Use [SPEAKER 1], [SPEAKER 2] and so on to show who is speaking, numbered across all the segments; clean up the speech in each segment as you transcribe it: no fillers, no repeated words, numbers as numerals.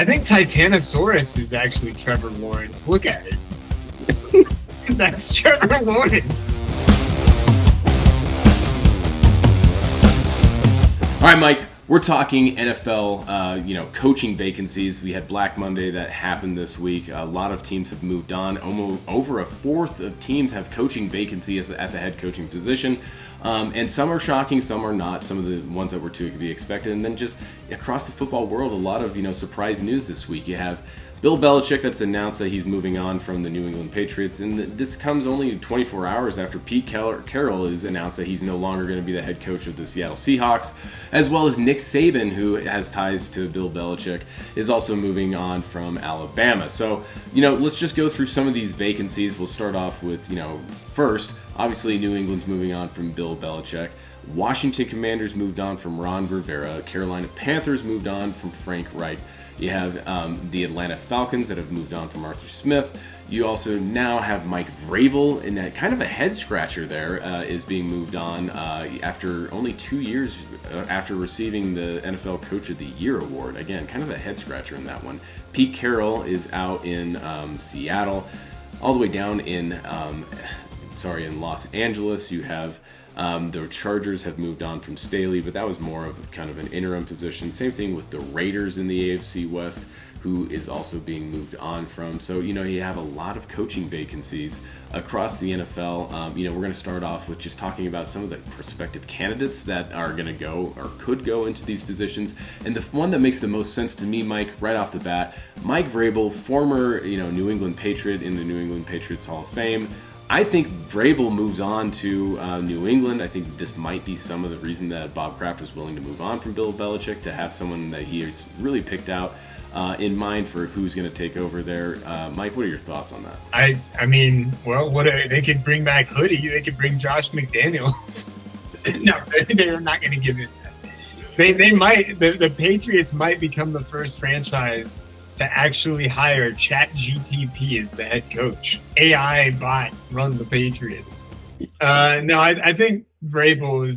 [SPEAKER 1] I think Titanosaurus is actually Trevor Lawrence. Look at it. That's Trevor Lawrence.
[SPEAKER 2] All right, Mike, we're talking NFL, coaching vacancies. We had Black Monday that happened this week. A lot of teams have moved on. Almost over a fourth of teams have coaching vacancies at the head coaching position. And some are shocking, some are not. Some of the ones that were to be expected. And then just across the football world, a lot of, surprise news this week. You have Bill Belichick that's announced that he's moving on from the New England Patriots, and this comes only 24 hours after Pete Carroll has announced that he's no longer going to be the head coach of the Seattle Seahawks, as well as Nick Saban, who has ties to Bill Belichick, is also moving on from Alabama. So, let's just go through some of these vacancies. We'll start off with, first, obviously New England's moving on from Bill Belichick. Washington Commanders moved on from Ron Rivera. Carolina Panthers moved on from Frank Reich. You have the Atlanta Falcons that have moved on from Arthur Smith. You also now have Mike Vrabel, and that kind of a head scratcher there is being moved on after only 2 years after receiving the NFL Coach of the Year award. Again, kind of a head scratcher in that one. Pete Carroll is out in Seattle, all the way down in Los Angeles. You have the Chargers have moved on from Staley, but that was more of kind of an interim position. Same thing with the Raiders in the AFC West, who is also being moved on from. So, you have a lot of coaching vacancies across the NFL. We're going to start off with just talking about some of the prospective candidates that are going to go or could go into these positions. And the one that makes the most sense to me, Mike, right off the bat, Mike Vrabel, former, New England Patriot in the New England Patriots Hall of Fame. I think Vrabel moves on to New England. I think this might be some of the reason that Bob Kraft was willing to move on from Bill Belichick, to have someone that he has really picked out in mind for who's going to take over there. Mike, what are your thoughts on that?
[SPEAKER 1] I mean, well, they could bring back Hoodie. They could bring Josh McDaniels. No, they're not going to give it that. They might. The Patriots might become the first franchise to actually hire ChatGTP as the head coach. AI bot run the Patriots. No, I think Vrabel is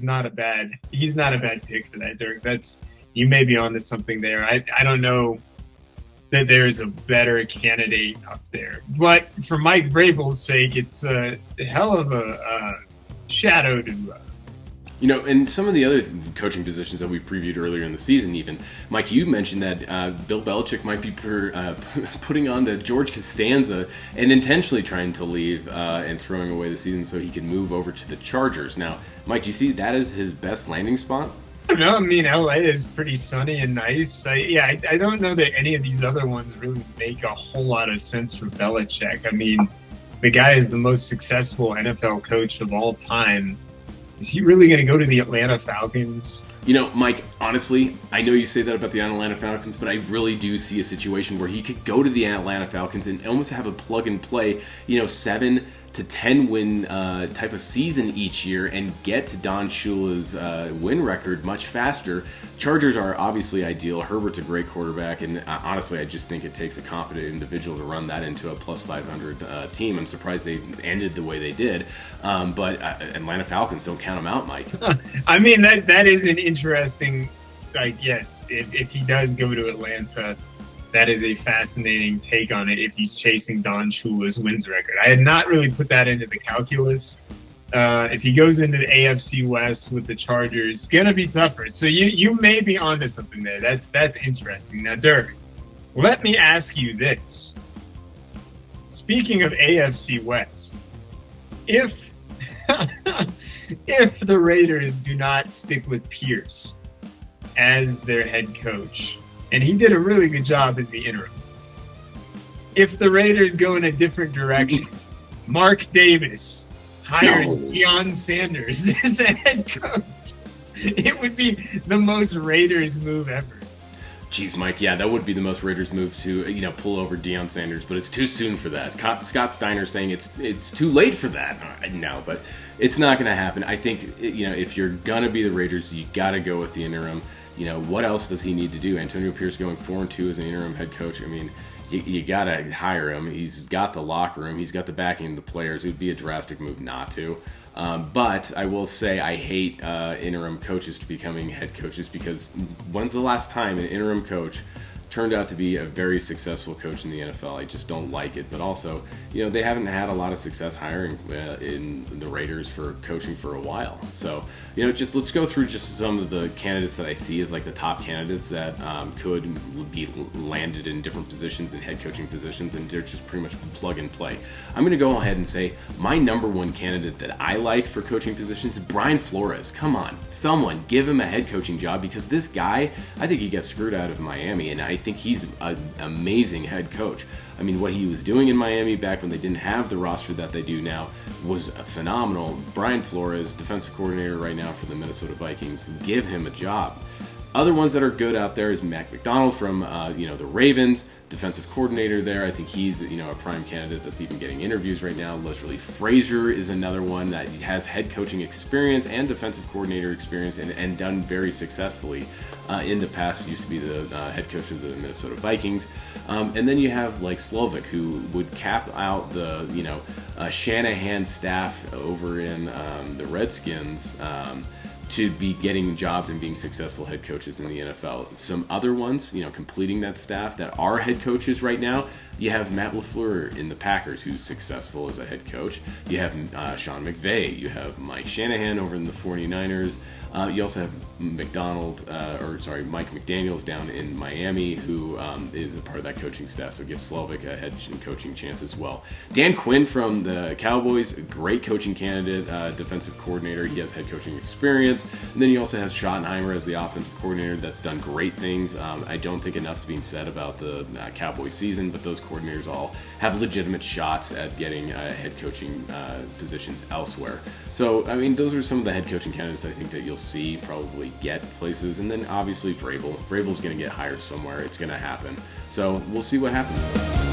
[SPEAKER 1] he's not a bad pick for that, Dirk. You may be onto something there. I don't know that there's a better candidate up there. But for Mike Vrabel's sake, it's a hell of a shadow to
[SPEAKER 2] and some of the other coaching positions that we previewed earlier in the season, even, Mike, you mentioned that Bill Belichick might be putting on the George Costanza and intentionally trying to leave and throwing away the season so he can move over to the Chargers. Now, Mike, do you see that as his best landing spot?
[SPEAKER 1] I don't know. I mean, LA is pretty sunny and nice. I don't know that any of these other ones really make a whole lot of sense for Belichick. I mean, the guy is the most successful NFL coach of all time. Is he really going to go to the Atlanta Falcons?
[SPEAKER 2] Mike, honestly, I know you say that about the Atlanta Falcons, but I really do see a situation where he could go to the Atlanta Falcons and almost have a plug and play, 7 to 10 win type of season each year and get to Don Shula's win record much faster. Chargers are obviously ideal. Herbert's a great quarterback, and honestly, I just think it takes a competent individual to run that into a plus 500 team. I'm surprised they ended the way they did, but Atlanta Falcons, don't count them out, Mike.
[SPEAKER 1] I mean, that is an interesting, yes, if he does go to Atlanta, that is a fascinating take on it if he's chasing Don Shula's wins record. I had not really put that into the calculus. If he goes into the AFC West with the Chargers, it's going to be tougher. So you may be onto something there. That's interesting. Now, Dirk, let me ask you this. Speaking of AFC West, if the Raiders do not stick with Pierce as their head coach, and he did a really good job as the interim. If the Raiders go in a different direction, Mark Davis hires Deion Sanders as the head coach. It would be the most Raiders move ever.
[SPEAKER 2] Jeez, Mike, yeah, that would be the most Raiders move to, pull over Deion Sanders, but it's too soon for that. Scott Steiner saying it's too late for that now, but it's not going to happen. I think, if you're going to be the Raiders, you got to go with the interim. What else does he need to do? Antonio Pierce going 4-2 as an interim head coach. I mean, you got to hire him. He's got the locker room. He's got the backing of the players. It would be a drastic move not to. But I will say I hate interim coaches to becoming head coaches, because when's the last time an interim coach turned out to be a very successful coach in the NFL. I just don't like it. But also, they haven't had a lot of success hiring in the Raiders for coaching for a while. So, just let's go through just some of the candidates that I see as like the top candidates that could be landed in different positions and head coaching positions, and they're just pretty much plug and play. I'm going to go ahead and say my number one candidate that I like for coaching positions is Brian Flores. Come on, someone give him a head coaching job, because this guy, I think he gets screwed out of Miami, and I think he's an amazing head coach. I mean, what he was doing in Miami back when they didn't have the roster that they do now was phenomenal. Brian Flores, defensive coordinator right now for the Minnesota Vikings, give him a job. Other ones that are good out there is Mac McDonald from the Ravens, defensive coordinator there. I think he's a prime candidate that's even getting interviews right now. Leslie Frazier is another one that has head coaching experience and defensive coordinator experience and done very successfully in the past. Used to be the head coach of the Minnesota Vikings. And then you have like Slovak, who would cap out the Shanahan staff over in the Redskins. To be getting jobs and being successful head coaches in the NFL. Some other ones, completing that staff that are head coaches right now, you have Matt LaFleur in the Packers, who's successful as a head coach. You have Sean McVay. You have Mike Shanahan over in the 49ers. You also have Mike McDaniels down in Miami, who is a part of that coaching staff. So give Slovak a head coaching chance as well. Dan Quinn from the Cowboys, a great coaching candidate, defensive coordinator. He has head coaching experience. And then you also have Schottenheimer as the offensive coordinator that's done great things. I don't think enough's being said about the Cowboys season, but those coordinators all have legitimate shots at getting head coaching positions elsewhere. So, I mean, those are some of the head coaching candidates I think that you'll see probably get places. And then obviously Vrabel. Vrabel's going to get hired somewhere. It's going to happen. So we'll see what happens.